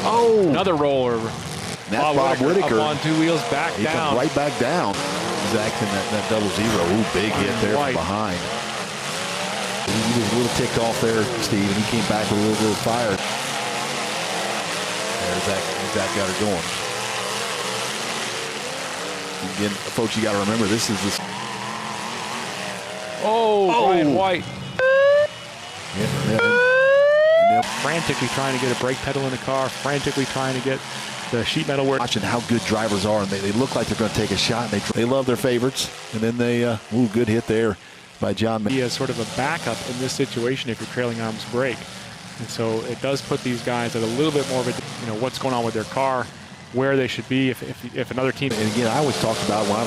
Oh! Another roller. That's Bob Whittaker. Up on two wheels, back he down. Comes right back down. Zach's in that double zero. Ooh, big hit there from behind. He was a little ticked off there, Steve, and he came back with a little bit of fire. There's Zach got her going. Again, folks, you got to remember, this is this. Brian White. Yeah. Frantically trying to get a brake pedal in the car, frantically trying to get the sheet metal work. Watching how good drivers are, and they look like they're going to take a shot. And they love their favorites, and then they, good hit there by John. He has sort of a backup in this situation if your trailing arms break. And so it does put these guys at a little bit more of a, what's going on with their car, where they should be if another team. And again, I always talked about when I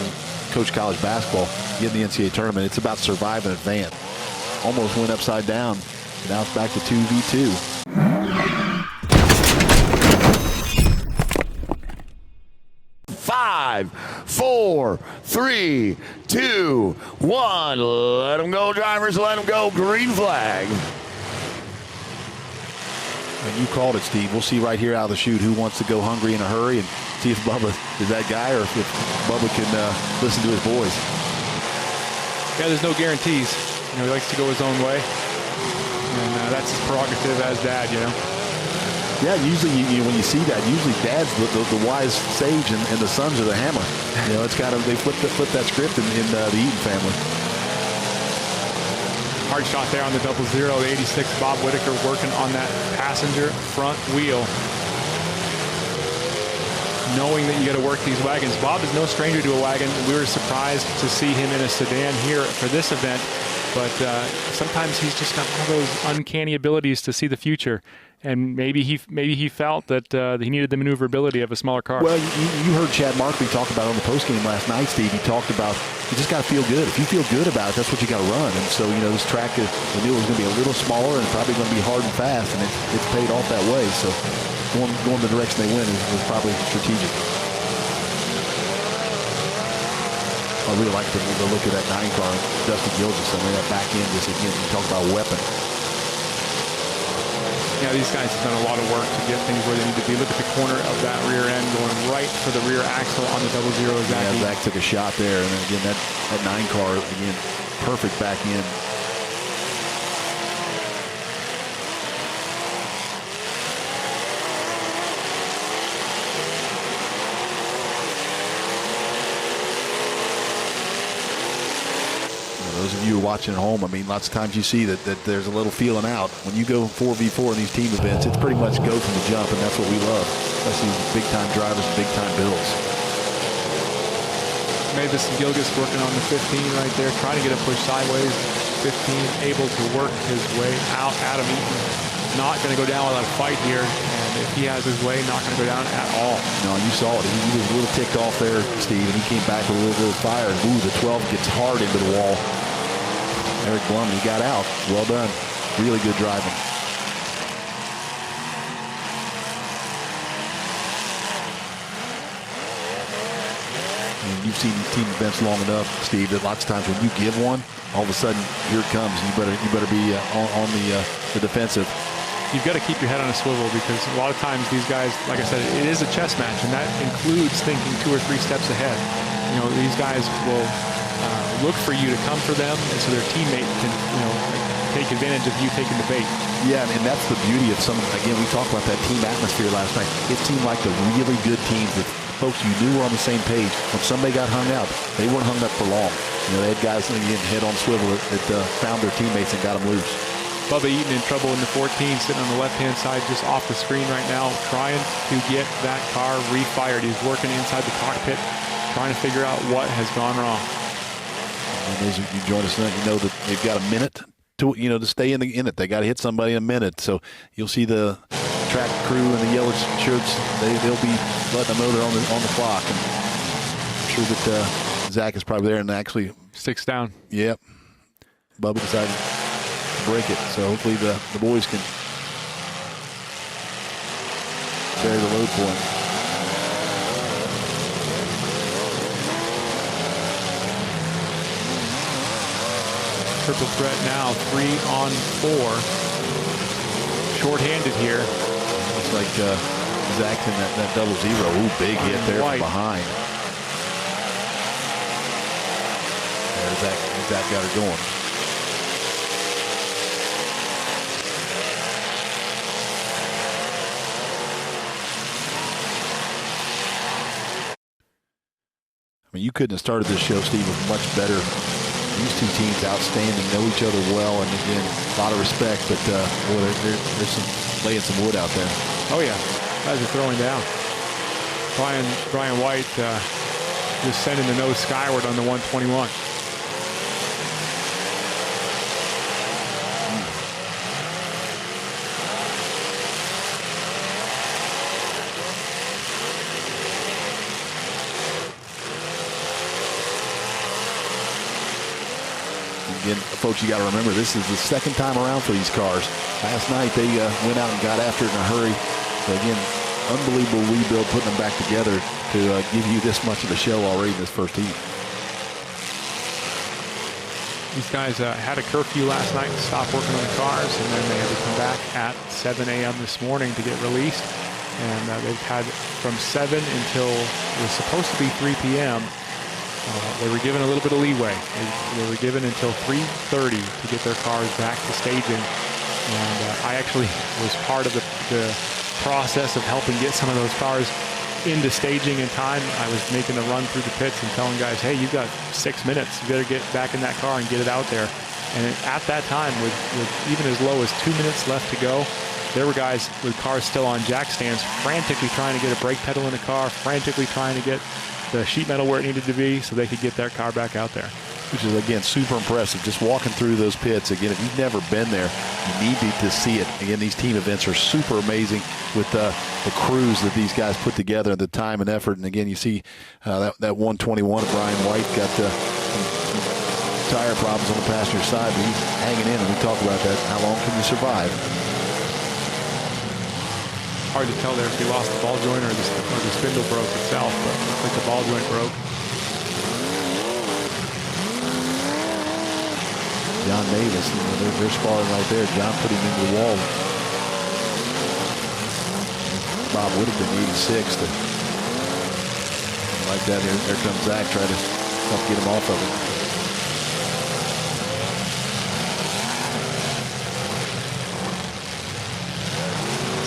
coached college basketball, getting the NCAA tournament, it's about survive and advance. Almost went upside down. Now it's back to 2v2. 5, 4, 3, 2, 1. Let them go, drivers. Let them go. Green flag. And you called it, Steve. We'll see right here out of the chute who wants to go hungry in a hurry and see if Bubba is that guy or if Bubba can listen to his boys. Yeah, there's no guarantees. He likes to go his own way. And that's his prerogative as dad, Yeah, usually when you see that, usually dad's the wise sage and the sons are the hammer. It's kind of, they flip that script in the Eaton family. Hard shot there on the double zero. The 86 Bob Whittaker working on that passenger front wheel. Knowing that you got to work these wagons. Bob is no stranger to a wagon. We were surprised to see him in a sedan here for this event. But sometimes he's just got one of those uncanny abilities to see the future. And maybe he felt that he needed the maneuverability of a smaller car. Well, you heard Chad Markley talk about it on the postgame last night, Steve. He talked about you just got to feel good. If you feel good about it, that's what you got to run. And so, this track, we knew it was going to be a little smaller and probably going to be hard and fast, and it's paid off that way. So going the direction they went was probably strategic. I really like the look of that 9 car, Dusty Gilgis. I mean, that back end, just again, you talk about a weapon. Yeah, these guys have done a lot of work to get things where they need to be. Look at the corner of that rear end going right for the rear axle on the double zero. Yeah, Zach took a shot there. And then again, that 9 car, again, perfect back end. Those of you who are watching at home, I mean, lots of times you see that there's a little feeling out. When you go 4v4 in these team events, it's pretty much go from the jump, and that's what we love, especially big-time drivers, big-time builds. Mavis and Gilgis working on the 15 right there, trying to get a push sideways. 15 able to work his way out. Adam Eaton not going to go down without a fight here, and if he has his way, not going to go down at all. No, you saw it. He was a little ticked off there, Steve, and he came back with a little bit of fire. Ooh, the 12 gets hard into the wall. Eric Blum, he got out. Well done. Really good driving. And you've seen team events long enough, Steve, that lots of times when you give one, all of a sudden here it comes. You better be on the defensive. You've got to keep your head on a swivel because a lot of times these guys, like I said, it is a chess match, and that includes thinking 2 or 3 steps ahead. These guys will look for you to come for them, and so their teammate can, take advantage of you taking the bait. Yeah, and that's the beauty of again, we talked about that team atmosphere last night. It seemed like the really good teams that folks you knew were on the same page. When somebody got hung out, they weren't hung up for long. They had guys getting head on swivel that found their teammates and got them loose. Bubba Eaton in trouble in the 14, sitting on the left-hand side just off the screen right now, trying to get that car refired. He's working inside the cockpit, trying to figure out what has gone wrong. And as you join us tonight, you know that they've got a minute to stay in it. They got to hit somebody in a minute. So you'll see the track crew in the yellow shirts. They'll be letting them know they're on the clock. And I'm sure that Zach is probably there and actually 6 down. Yep. Bubba decided to break it. So hopefully the boys can carry the load for him. Triple threat now, 3 on 4. Short-handed here. Looks like Zach's in that 00. Ooh, big hit there from behind. There's Zach got her going. I mean, you couldn't have started this show, Steve, with much better. These two teams outstanding, know each other well, and again, a lot of respect. But boy, there's some laying some wood out there. Oh yeah, guys are throwing down. Brian White just sending the nose skyward on the 121. Again, folks, you got to remember, this is the second time around for these cars. Last night, they went out and got after it in a hurry. So, again, unbelievable rebuild, putting them back together to give you this much of a show already in this first heat. These guys had a curfew last night to stop working on the cars, and then they had to come back at 7 a.m. this morning to get released. And they've had from 7 until it was supposed to be 3 p.m. They were given a little bit of leeway. They were given until 3:30 to get their cars back to staging. And I actually was part of the process of helping get some of those cars into staging in time. I was making a run through the pits and telling guys, hey, you've got 6 minutes. You better get back in that car and get it out there. And at that time, with even as low as 2 minutes left to go, there were guys with cars still on jack stands frantically trying to get a brake pedal in the car, frantically trying to get the sheet metal where it needed to be so they could get their car back out there. Which is, again, super impressive. Just walking through those pits. Again, if you've never been there, you need to see it. Again, these team events are super amazing with the crews that these guys put together, the time and effort. And, again, you see that 121 of Brian White got tire problems on the passenger side, but he's hanging in, and we talk about that. How long can you survive? Hard to tell there if he lost the ball joint or the spindle broke itself, but it looks like the ball joint broke. John Davis, they're sparring right there. John put him into the wall. Bob Whittaker, 86. Like that, there comes Zach trying to help get him off of it.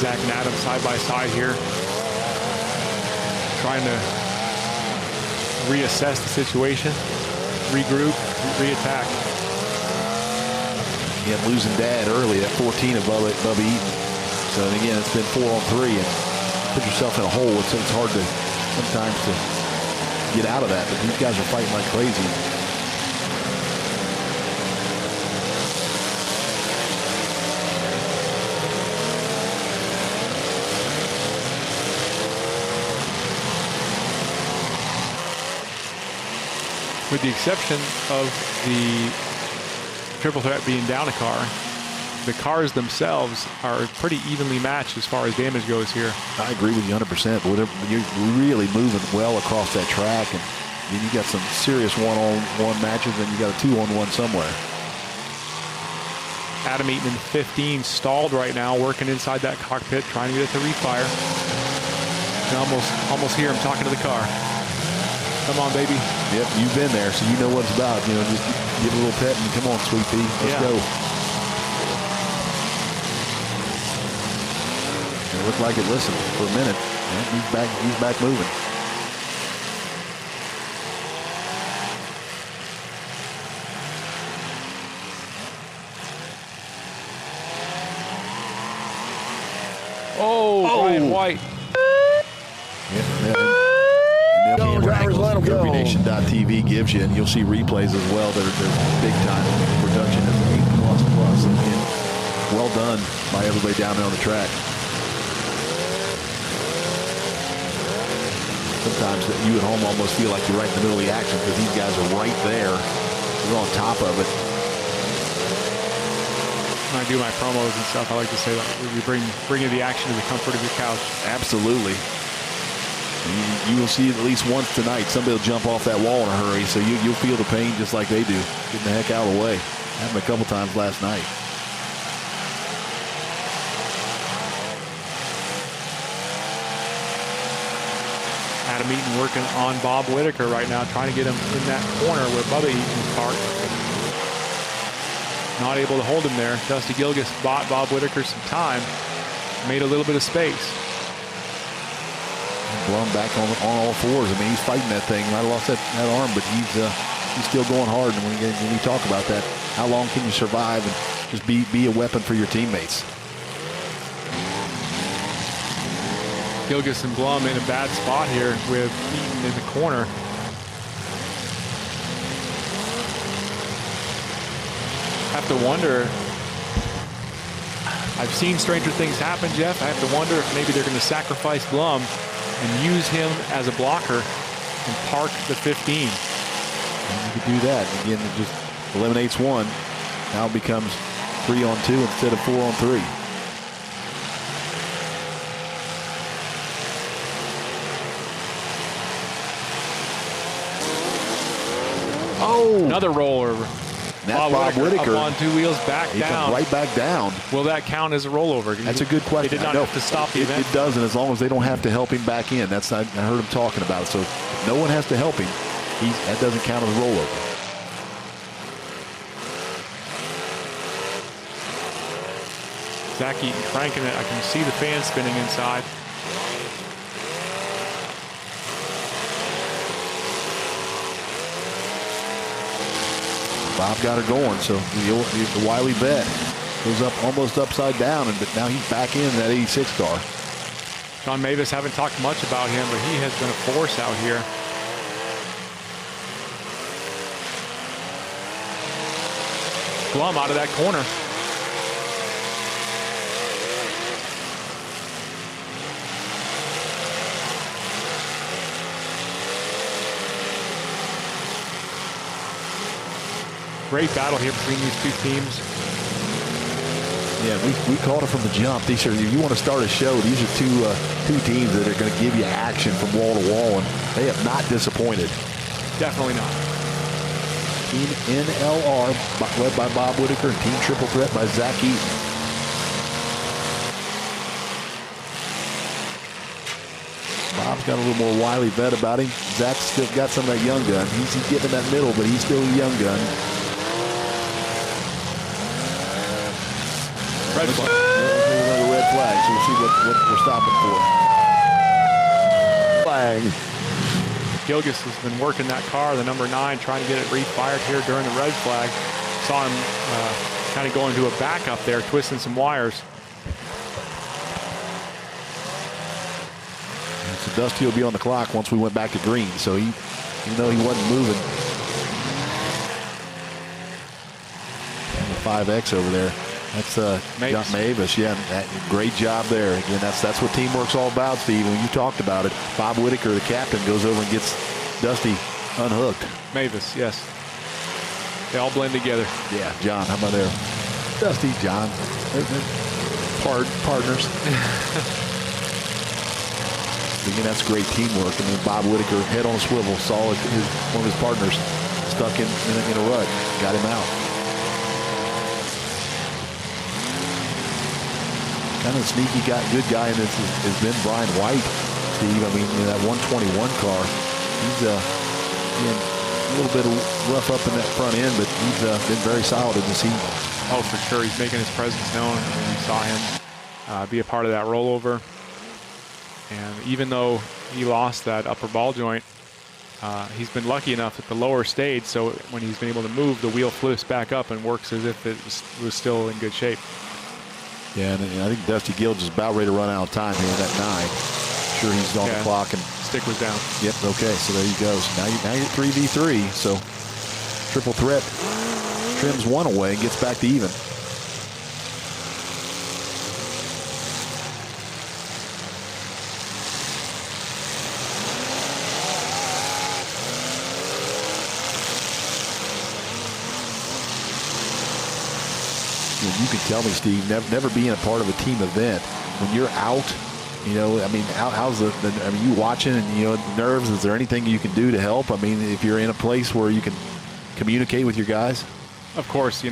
Zach and Adam side by side here, trying to reassess the situation, regroup, reattack. Again, losing Dad early at 14 of Bubba Eaton. So again, it's been 4 on 3, and put yourself in a hole. It's hard to sometimes to get out of that, but these guys are fighting like crazy. With the exception of the triple threat being down a car, the cars themselves are pretty evenly matched as far as damage goes here. I agree with you 100%. But you're really moving well across that track, and then you got some serious one-on-one matches, and you got a 2-on-1 somewhere. Adam Eaton in 15 stalled right now, working inside that cockpit, trying to get it to refire. You can almost hear him talking to the car. Come on, baby. Yep, you've been there, so you know what it's about. You know, just give a little pet and come on, Sweet Pea, let's go. It looked like it listened for a minute. Yeah, he's back moving. Oh, Brian White. GoDriversLet'em.tv gives you, and you'll see replays as well. They're big time production of 8++. Again, well done by everybody down there on the track. Sometimes you at home almost feel like you're right in the middle of the action because these guys are right there. You're on top of it. When I do my promos and stuff, I like to say that we bring you the action to the comfort of your couch. Absolutely. You will see it at least once tonight. Somebody will jump off that wall in a hurry, so you'll feel the pain just like they do. Getting the heck out of the way. Happened a couple times last night. Adam Eaton working on Bob Whittaker right now, trying to get him in that corner where Bubba Eaton is parked. Not able to hold him there. Dusty Gilgis bought Bob Whittaker some time, made a little bit of space. Blum back on all fours. I mean, he's fighting that thing. Might have lost that arm, but he's still going hard. And when we talk about that, how long can you survive and just be a weapon for your teammates? Gilgis and Blum in a bad spot here with Eaton in the corner. Have to wonder. I've seen stranger things happen, Jeff. I have to wonder if maybe they're going to sacrifice Blum and use him as a blocker and park the 15. And you could do that. Again, it just eliminates one. Now it becomes 3-on-2 instead of 4-on-3. Oh! Another roller. That's Bob Whittaker. Up on two wheels, back He down. comes right back down. Will that count as a rollover? That's a good question. They did not have to stop the event. It doesn't, as long as they don't have to help him back in. That's I heard him talking about it. So if no one has to help him, that doesn't count as a rollover. Zach Eaton cranking it. I can see the fan spinning inside. Bob got her going, so the wily vet goes up almost upside down, but now he's back in that 86 car. John Mavis, haven't talked much about him, but he has been a force out here. Blum out of that corner. Great battle here between these two teams. Yeah, we called it from the jump. These are, if you want to start a show, these are two teams that are going to give you action from wall to wall, and they have not disappointed. Definitely not. Team NLR, led by Bob Whittaker, and Team Triple Threat by Zach Eaton. Bob's got a little more wily vet about him. Zach's still got some of that young gun. He's getting in that middle, but he's still a young gun. Red flag. Another red flag, so we'll see what we're stopping for. Flag. Gilgis has been working that car, the number 9, trying to get it refired here during the red flag. Saw him kind of going to a backup there, twisting some wires. So Dusty will be on the clock once we went back to green, so even though he wasn't moving. And the 5X over there. That's John Mavis. Yeah, great job there. Again, that's what teamwork's all about, Steve. When you talked about it, Bob Whittaker, the captain, goes over and gets Dusty unhooked. Mavis, yes. They all blend together. Yeah, John, how about there? Dusty, John. They're partners. Again, that's great teamwork. I mean, Bob Whittaker, head on a swivel, saw one of his partners stuck in a rut, got him out. Kind of sneaky good guy in this has been Brian White, Steve. I mean, in that 121 car, he's a little bit rough up in that front end, but he's been very solid in this heat. Oh, for sure. He's making his presence known. We saw him be a part of that rollover. And even though he lost that upper ball joint, he's been lucky enough at the lower stage, so when he's been able to move, the wheel flips back up and works as if it was still in good shape. Yeah, and I think Dusty Gilge is about ready to run out of time here in that 9. Sure, he's on the clock. And stick was down. Yep, okay, so there you go. So now you're 3v3, so Triple Threat trims one away and gets back to even. You can tell me, Steve, never being a part of a team event, when you're out, I mean, how's I mean, you watching and, the nerves, is there anything you can do to help? I mean, if you're in a place where you can communicate with your guys? Of course, it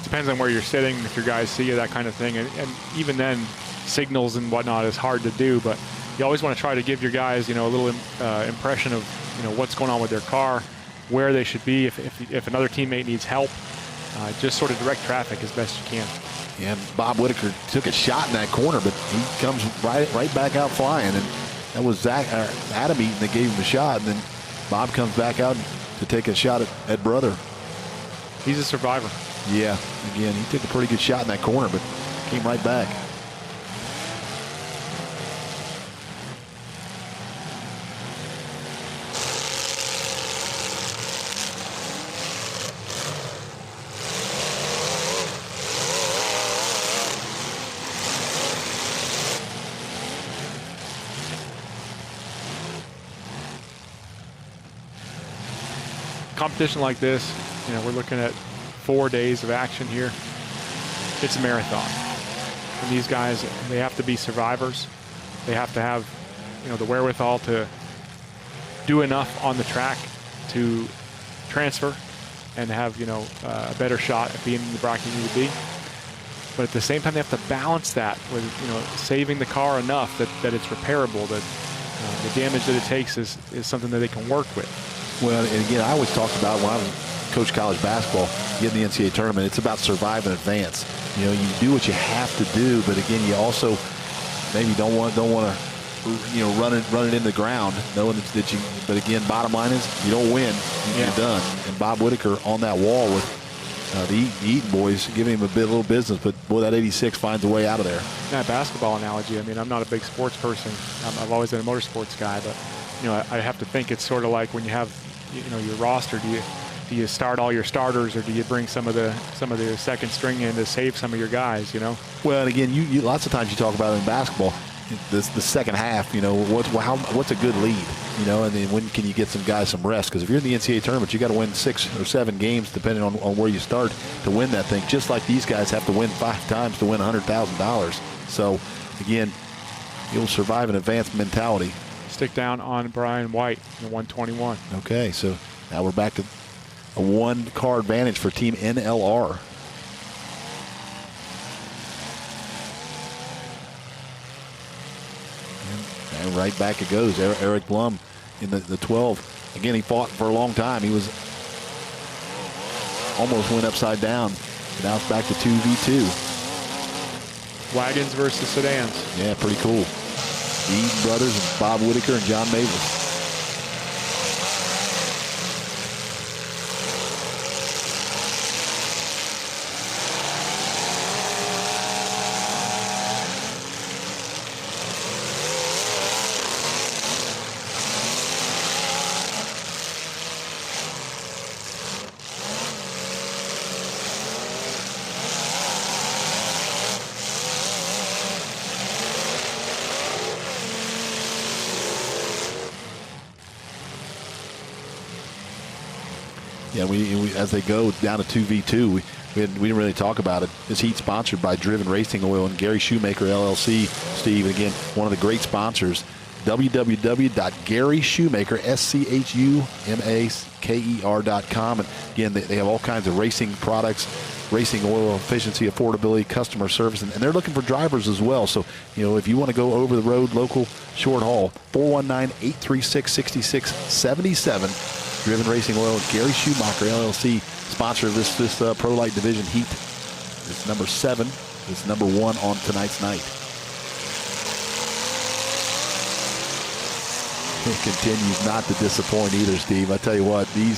depends on where you're sitting, if your guys see you, that kind of thing. And even then, signals and whatnot is hard to do. But you always want to try to give your guys, a little impression of, what's going on with their car, where they should be, if another teammate needs help. Just sort of direct traffic as best you can. Yeah, Bob Whittaker took a shot in that corner, but he comes right back out flying, and that was Adam Eaton that gave him a shot, and then Bob comes back out to take a shot at brother. He's a survivor. Yeah, again, he took a pretty good shot in that corner, but came right back. Competition like this, we're looking at 4 days of action here. It's a marathon. And these guys, they have to be survivors. They have to have, the wherewithal to do enough on the track to transfer and have, a better shot at being in the bracket you need to be. But at the same time, they have to balance that with, saving the car enough that it's repairable, that the damage that it takes is something that they can work with. Well, and again, I always talked about when I coached college basketball, getting the NCAA tournament, it's about survive in advance. You do what you have to do, but again, you also maybe don't want to, run it in the ground, knowing that you. But again, bottom line is you don't win, you're done. And Bob Whittaker on that wall with the Eaton boys giving him a little business, but boy, that 86 finds a way out of there. That basketball analogy. I mean, I'm not a big sports person. I've always been a motorsports guy, but I have to think it's sort of like when you have your roster. Do you start all your starters, or do you bring some of the second string in to save some of your guys? Well, and again, you lots of times you talk about it in basketball, the second half. What's a good lead? And then when can you get some guys some rest? Because if you're in the NCAA tournament, you got to win 6 or 7 games, depending on where you start, to win that thing. Just like these guys have to win 5 times to win $100,000. So again, you'll survive an advanced mentality. Stick down on Brian White in the 121. Okay, so now we're back to a 1-car advantage for Team NLR. And right back it goes. Eric Blum in the 12. Again, he fought for a long time. He was almost went upside down. Now it's back to 2v2. Wagons versus sedans. Yeah, pretty cool. The Eaton brothers and Bob Whittaker and John Mavis. Yeah, we as they go down to 2v2, we didn't really talk about it. This heat sponsored by Driven Racing Oil and Gary Shoemaker LLC. Steve, again, one of the great sponsors. www.GaryShoemaker.com. And again, they have all kinds of racing products, racing oil, efficiency, affordability, customer service, and they're looking for drivers as well. So, if you want to go over the road, local, short haul, 419-836-6677. Driven Racing Oil, Gary Shoemaker LLC, sponsor of this Pro Lite Division heat. It's number 7. It's number 1 on tonight's night. It continues not to disappoint either, Steve. I tell you what, you're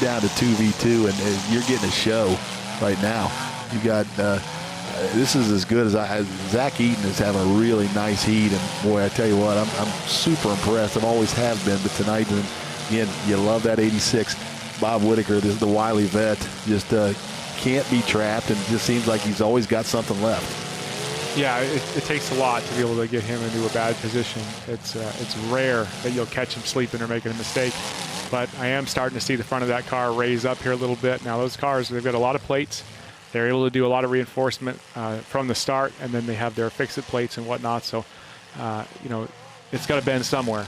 down to 2v2, and you're getting a show right now. You got this is as good as Zach Eaton is having a really nice heat, and boy, I tell you what, I'm super impressed. I've always have been, but tonight. Again, you love that 86. Bob Whittaker, the wily vet, just can't be trapped, and it just seems like he's always got something left. Yeah, it takes a lot to be able to get him into a bad position. It's rare that you'll catch him sleeping or making a mistake. But I am starting to see the front of that car raise up here a little bit. Now those cars, they've got a lot of plates. They're able to do a lot of reinforcement from the start, and then they have their fix-it plates and whatnot. So, it's got to bend somewhere.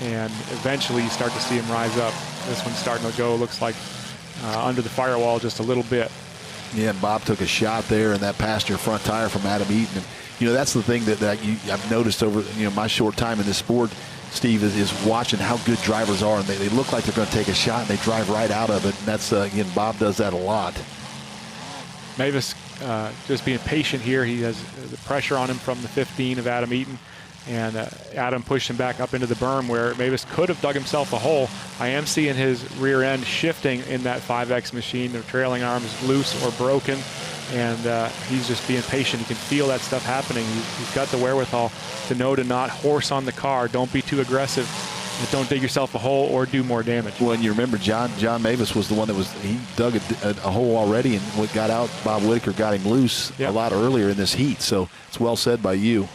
And eventually you start to see him rise up. This one's starting to go, looks like, under the firewall just a little bit. Yeah, and Bob took a shot there, and that passenger front tire from Adam Eaton. And That's the thing that I've noticed over my short time in this sport, Steve, is watching how good drivers are, and they look like they're going to take a shot, and they drive right out of it. And that's again, Bob does that a lot. Mavis just being patient here. He has the pressure on him from the 15 of Adam Eaton, and Adam pushed him back up into the berm where Mavis could have dug himself a hole. I am seeing his rear end shifting in that 5X machine. The trailing arm is loose or broken, and he's just being patient. He can feel that stuff happening. He's got the wherewithal to know to not horse on the car. Don't be too aggressive. Don't dig yourself a hole or do more damage. Well, and you remember John Mavis was the one that he dug a hole already, and what got out, Bob Whittaker got him loose a lot earlier in this heat. So it's well said by you.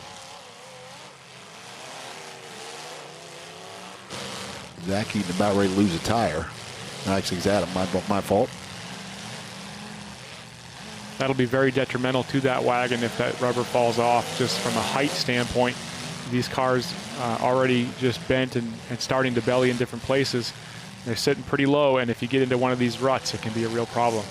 Zach Eaton about ready to lose a tire. Actually, it's Adam. My fault. That'll be very detrimental to that wagon if that rubber falls off. Just from a height standpoint, these cars already just bent and starting to belly in different places. They're sitting pretty low, and if you get into one of these ruts, it can be a real problem.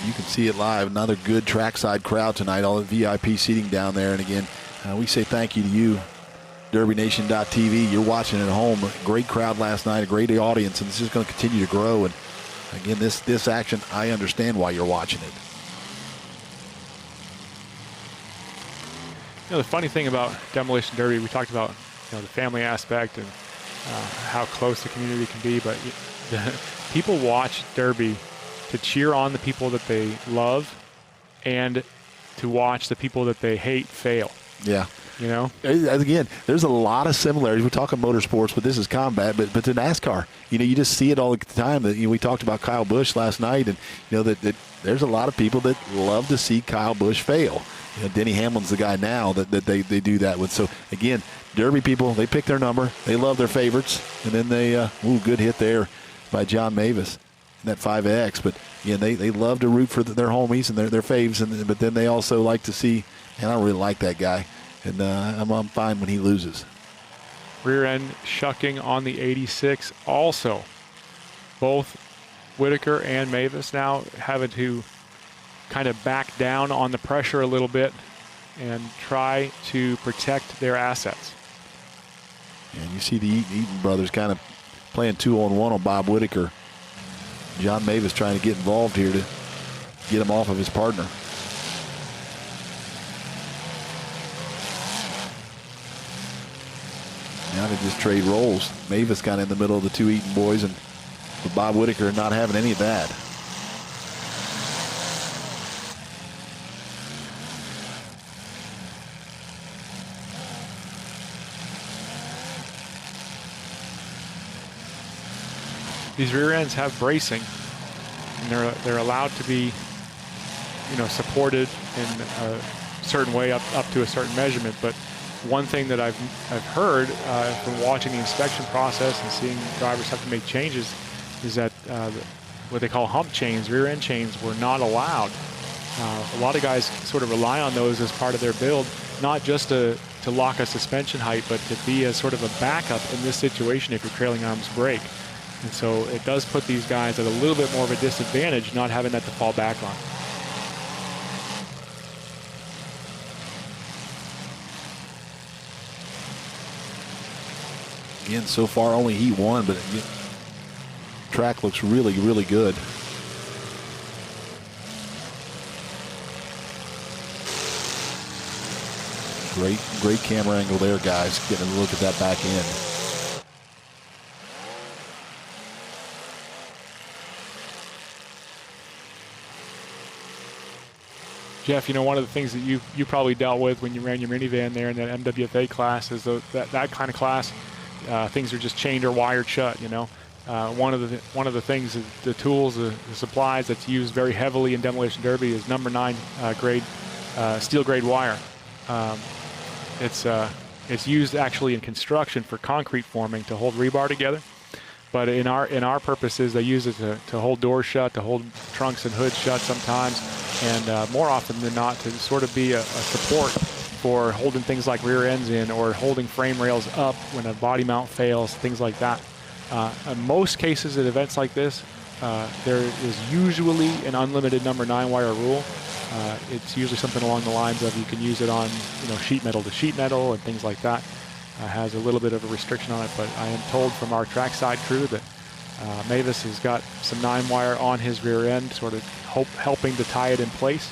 You can see it live. Another good trackside crowd tonight. All the VIP seating down there. And again, we say thank you to you, DerbyNation.tv. You're watching at home. A great crowd last night, a great audience, and this is going to continue to grow. And again, this action, I understand why you're watching it. The funny thing about Demolition Derby, we talked about the family aspect and how close the community can be, but people watch Derby to cheer on the people that they love and to watch the people that they hate fail. Yeah. Again, there's a lot of similarities. We're talking motorsports, but this is combat. But to NASCAR, you just see it all the time. That we talked about Kyle Busch last night, and that there's a lot of people that love to see Kyle Busch fail. Denny Hamlin's the guy now that they do that with. So again, Derby people, they pick their number. They love their favorites, and then they good hit there by John Mavis. That 5X, but they love to root for their homies and their faves, but then they also like to see, and I don't really like that guy, and I'm fine when he loses. Rear end shucking on the 86 also. Both Whittaker and Mavis now having to kind of back down on the pressure a little bit and try to protect their assets. And you see the Eaton brothers kind of playing 2-on-1 on Bob Whittaker. John Mavis trying to get involved here to get him off of his partner. Now they just trade roles. Mavis kind of in the middle of the two Eaton boys, and Bob Whittaker not having any of that. These rear ends have bracing, and they're allowed to be, supported in a certain way up to a certain measurement. But one thing that I've heard from watching the inspection process and seeing drivers have to make changes is that what they call hump chains, rear end chains, were not allowed. A lot of guys sort of rely on those as part of their build, not just to lock a suspension height, but to be as sort of a backup in this situation if your trailing arms break. And so it does put these guys at a little bit more of a disadvantage not having that to fall back on. Again, so far only heat one, but track looks really, really good. Great camera angle there, guys. Getting a look at that back end. Jeff, one of the things that you probably dealt with when you ran your minivan there in that MWFA class is that kind of class, things are just chained or wired shut. One of the things, the tools, the supplies that's used very heavily in Demolition Derby is number 9 grade steel grade wire. It's used actually in construction for concrete forming to hold rebar together. But in our purposes, they use it to hold doors shut, to hold trunks and hoods shut sometimes, and more often than not to sort of be a support for holding things like rear ends in or holding frame rails up when a body mount fails, things like that. In most cases at events like this, there is usually an unlimited number 9-wire rule. It's usually something along the lines of you can use it on sheet metal to sheet metal and things like that. Has a little bit of a restriction on it, but I am told from our trackside crew that Mavis has got some 9-wire on his rear end, sort of helping to tie it in place.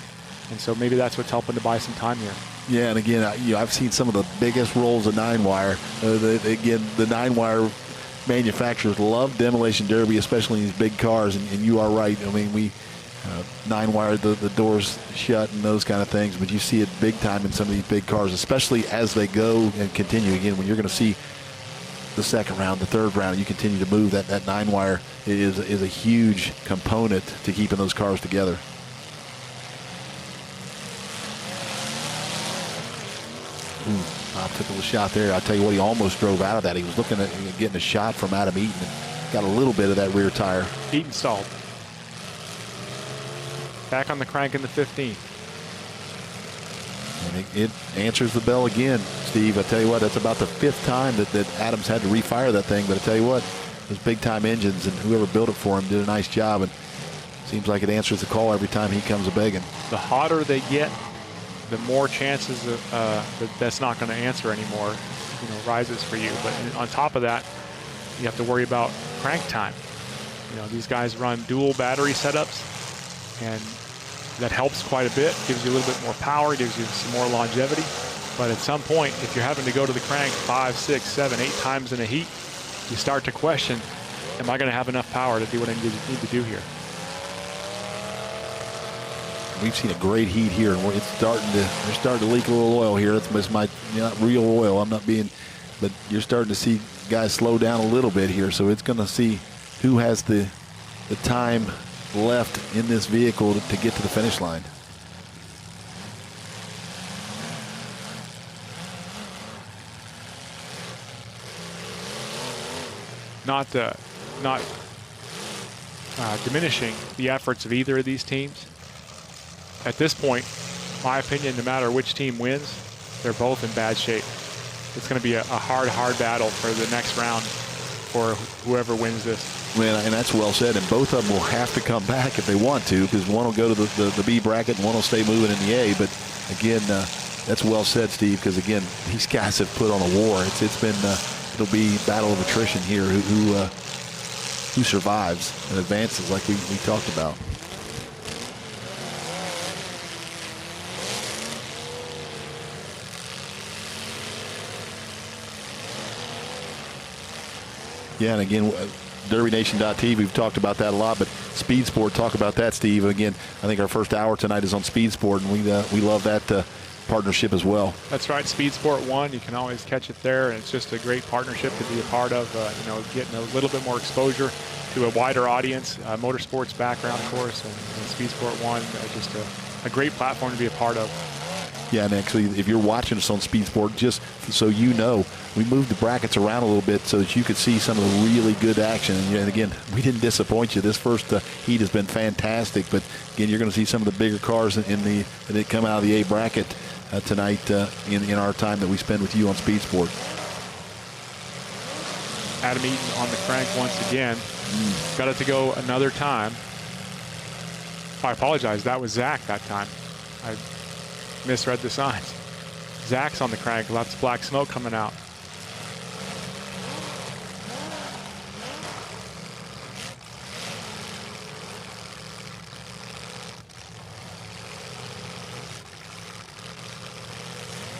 And so maybe that's what's helping to buy some time here. Yeah, and again, I've seen some of the biggest rolls of 9-wire. Again, the 9-wire manufacturers love Demolition Derby, especially in these big cars, and you are right. I mean, we 9-wire the doors shut and those kind of things, but you see it big time in some of these big cars, especially as they go and continue. Again, when you're going to see the second round, the third round, you continue to move, that 9-wire is a huge component to keeping those cars together. Bob took a little shot there. I'll tell you what, he almost drove out of that. He was looking at getting a shot from Adam Eaton and got a little bit of that rear tire. Eaton stalled. Back on the crank in the 15. And it answers the bell again, Steve. I tell you what, that's about the 5th time that Adams had to refire that thing. But I tell you what, those big-time engines and whoever built it for him did a nice job. And seems like it answers the call every time he comes a-begging. The hotter they get, the more chances that that's not going to answer anymore, rises for you. But on top of that, you have to worry about crank time. These guys run dual battery setups, and that helps quite a bit, gives you a little bit more power, gives you some more longevity. But at some point, if you're having to go to the crank 5, 6, 7, 8 times in a heat, you start to question, am I going to have enough power to do what I need to do here? We've seen a great heat here, and they're starting to leak a little oil here. That's my not real oil. I'm not being, but you're starting to see guys slow down a little bit here. So it's going to see who has the time left in this vehicle to get to the finish line. Not diminishing the efforts of either of these teams. At this point, my opinion, no matter which team wins, they're both in bad shape. It's going to be a hard battle for the next round for whoever wins this. Well, and that's well said. And both of them will have to come back if they want to, because one will go to the B bracket and one will stay moving in the A. But again, that's well said, Steve, because again, these guys have put on a war. It's been it'll be battle of attrition here. Who survives and advances, like we talked about. Yeah, and again, DerbyNation.tv, we've talked about that a lot, but Speed Sport, talk about that, Steve. Again, I think our first hour tonight is on Speed Sport, and we love that partnership as well. That's right, Speed Sport 1, you can always catch it there, and it's just a great partnership to be a part of, getting a little bit more exposure to a wider audience, motorsports background, of course, and Speed Sport 1, just a great platform to be a part of. Yeah, and actually, if you're watching us on Speed Sport, just so you know, we moved the brackets around a little bit so that you could see some of the really good action. And again, we didn't disappoint you. This first heat has been fantastic. But again, you're going to see some of the bigger cars that come out of the A bracket tonight in our time that we spend with you on Speed Sport. Adam Eaton on the crank once again. Got it to go another time. I apologize. That was Zach that time. I misread the signs. Zach's on the crank. Lots of black smoke coming out.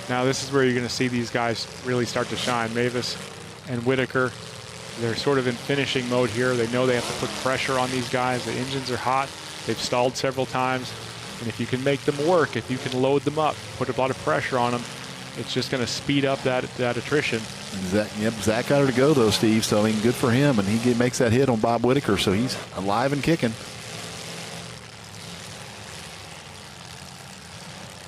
Now this is where you're going to see these guys really start to shine. Mavis and Whittaker, they're sort of in finishing mode here. They know they have to put pressure on these guys. The engines are hot. They've stalled several times. And if you can make them work, if you can load them up, put a lot of pressure on them, it's just going to speed up that attrition. Zach got her to go, though, Steve. So, I mean, good for him. And he makes that hit on Bob Whittaker, so he's alive and kicking.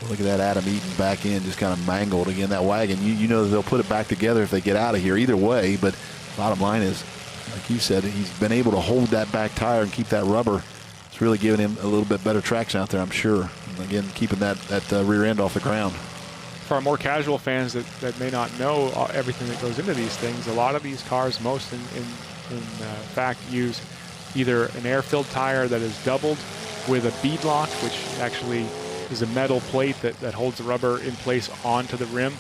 Look at that Adam Eaton back in, just kind of mangled again, that wagon. You know they'll put it back together if they get out of here either way. But bottom line is, like you said, he's been able to hold that back tire and keep that rubber. It's really giving him a little bit better traction out there, I'm sure. And again, keeping that rear end off the ground. For our more casual fans that may not know everything that goes into these things, a lot of these cars, most in fact, use either an air-filled tire that is doubled with a bead lock, which actually is a metal plate that holds the rubber in place onto the rim,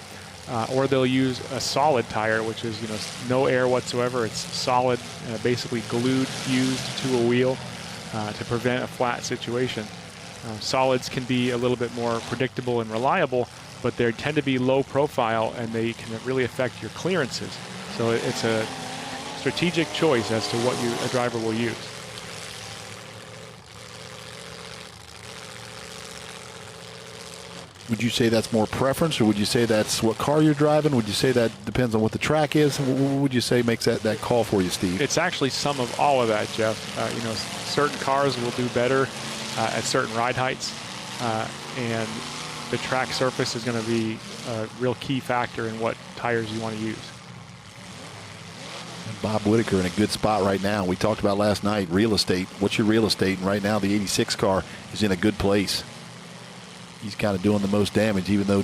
or they'll use a solid tire, which is no air whatsoever. It's solid, basically glued, fused to a wheel to prevent a flat situation. Solids can be a little bit more predictable and reliable, but they tend to be low profile and they can really affect your clearances. So it's a strategic choice as to what a driver will use. Would you say that's more preference, or would you say that's what car you're driving? Would you say that depends on what the track is? What would you say makes that call for you, Steve? It's actually some of all of that, Jeff. Certain cars will do better at certain ride heights, and the track surface is going to be a real key factor in what tires you want to use. And Bob Whittaker in a good spot right now. We talked about last night, real estate. What's your real estate? And right now the 86 car is in a good place. He's kind of doing the most damage, even though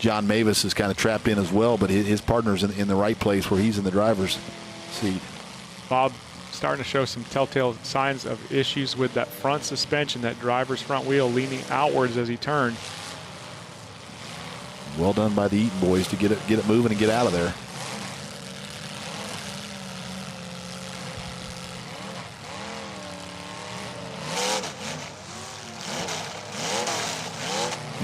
John Mavis is kind of trapped in as well, but his partner's in the right place where he's in the driver's seat. Bob starting to show some telltale signs of issues with that front suspension, that driver's front wheel leaning outwards as he turned. Well done by the Eaton boys to get it moving and get out of there.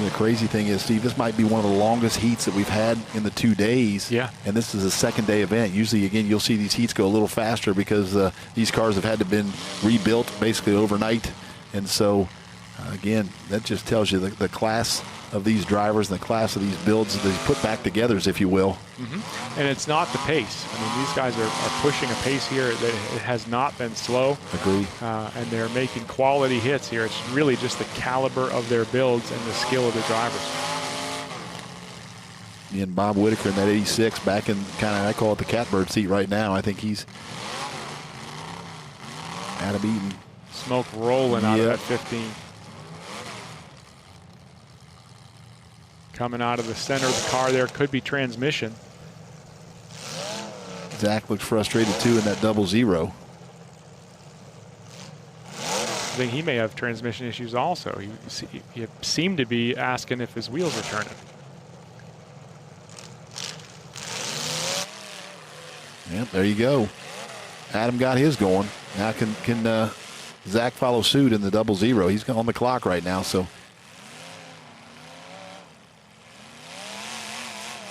The crazy thing is, Steve, this might be one of the longest heats that we've had in the 2 days. Yeah. And this is a second-day event. Usually, again, you'll see these heats go a little faster because these cars have had to been rebuilt basically overnight. And so, again, that just tells you the class of these drivers and the class of these builds that they put back together, if you will. Mm-hmm. And it's not the pace. I mean, these guys are pushing a pace here that it has not been slow. Agree. And they're making quality hits here. It's really just the caliber of their builds and the skill of the drivers. And Bob Whittaker in that 86 back in kind of, I call it the catbird seat right now. I think he's Adam Eaton. Smoke rolling out of that 15. Coming out of the center of the car there, could be transmission. Zach looked frustrated too in that 00. I think he may have transmission issues also. He seemed to be asking if his wheels were turning. Yep, there you go. Adam got his going. Now can Zach follow suit in the 00? He's on the clock right now, so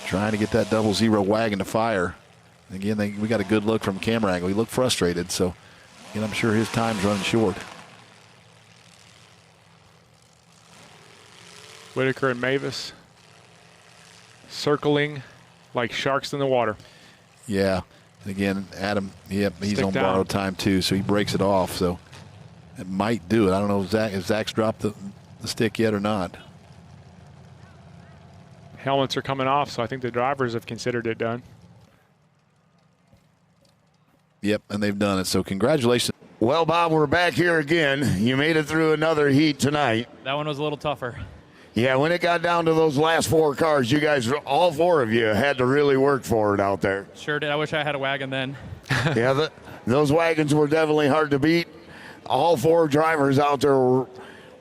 trying to get that 00 wagon to fire. Again, we got a good look from camera angle. He looked frustrated, so again, I'm sure his time's running short. Whittaker and Mavis circling like sharks in the water. Yeah, and again, Adam, he's Stick on down. borrowed time too, so he breaks it off. So it might do it. I don't know if Zach's dropped the stick yet or not. Helmets are coming off, so I think the drivers have considered it done. Yep, and they've done it. So congratulations. Well, Bob, we're back here again. You made it through another heat tonight. That one was a little tougher. Yeah, when it got down to those last 4 cars, you guys, all 4 of you, had to really work for it out there. Sure did. I wish I had a wagon then. Yeah, those wagons were definitely hard to beat. All 4 drivers out there were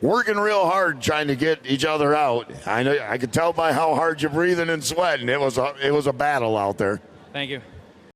working real hard trying to get each other out. I could tell by how hard you're breathing and sweating. It was a battle out there. Thank you.